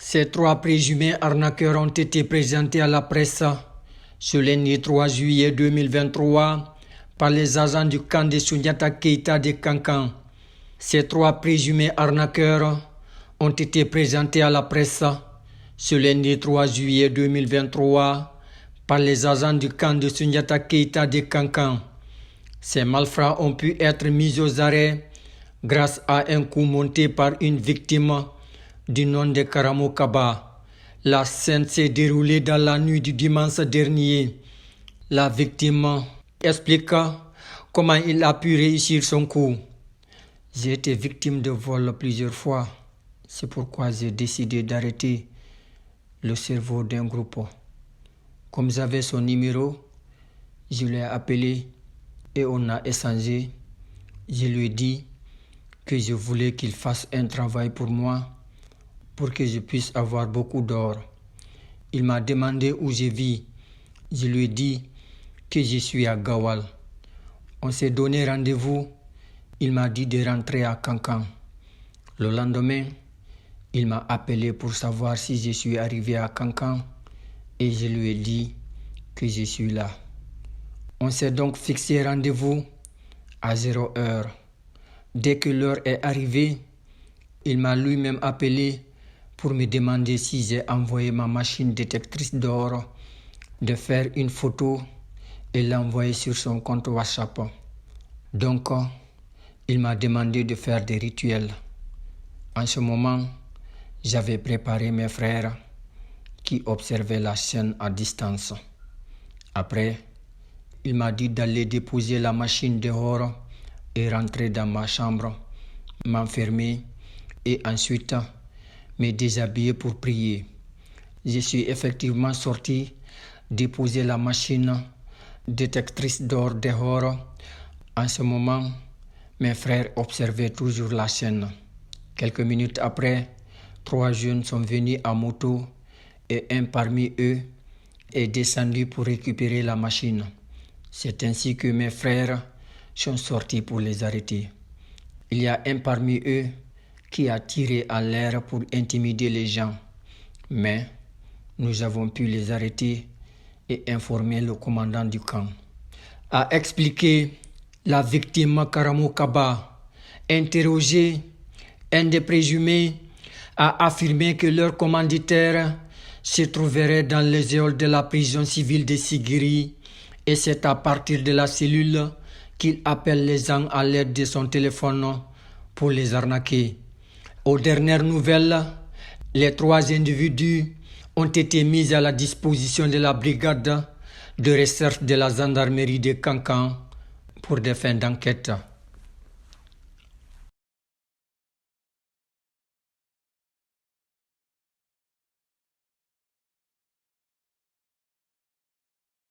Ces trois présumés arnaqueurs ont été présentés à la presse ce lundi 3 juillet 2023 par les agents du camp de Soundiata Keita de Kankan. Ces trois présumés arnaqueurs ont été présentés à la presse ce lundi 3 juillet 2023 par les agents du camp de Soundiata Keita de Kankan. Ces malfrats ont pu être mis aux arrêts grâce à un coup monté par une victime du nom de Karamo Kaba. La scène s'est déroulée dans la nuit du dimanche dernier. La victime explique comment il a pu réussir son coup. J'ai été victime de vol plusieurs fois. C'est pourquoi j'ai décidé d'arrêter le cerveau d'un groupe. Comme j'avais son numéro, je l'ai appelé et on a échangé. Je lui ai dit que je voulais qu'il fasse un travail pour moi pour que je puisse avoir beaucoup d'or. Il m'a demandé où je vis. Je lui ai dit que je suis à Gawal. On s'est donné rendez-vous. Il m'a dit de rentrer à Kankan. Le lendemain, il m'a appelé pour savoir si je suis arrivé à Kankan et je lui ai dit que je suis là. On s'est donc fixé rendez-vous à 0 heure. Dès que l'heure est arrivée, il m'a lui-même appelé pour me demander si j'ai envoyé ma machine détectrice d'or de faire une photo et l'envoyer sur son compte WhatsApp. Donc, il m'a demandé de faire des rituels. En ce moment, j'avais préparé mes frères qui observaient la scène à distance. Après, il m'a dit d'aller déposer la machine dehors et rentrer dans ma chambre, m'enfermer et ensuite me déshabiller pour prier. Je suis effectivement sorti déposer la machine détectrice d'or dehors. En ce moment, mes frères observaient toujours la scène. Quelques minutes après, 3 jeunes sont venus à moto et un parmi eux est descendu pour récupérer la machine. C'est ainsi que mes frères sont sortis pour les arrêter. Il y a un parmi eux qui a tiré à l'air pour intimider les gens. Mais nous avons pu les arrêter et informer le commandant du camp. A expliqué la victime Karamo Kaba. Interrogé, un des présumés a affirmé que leur commanditaire se trouverait dans les halls de la prison civile de Sigiri et c'est à partir de la cellule qu'il appelle les gens à l'aide de son téléphone pour les arnaquer. Aux dernières nouvelles, les 3 individus ont été mis à la disposition de la brigade de recherche de la gendarmerie de Kankan pour des fins d'enquête.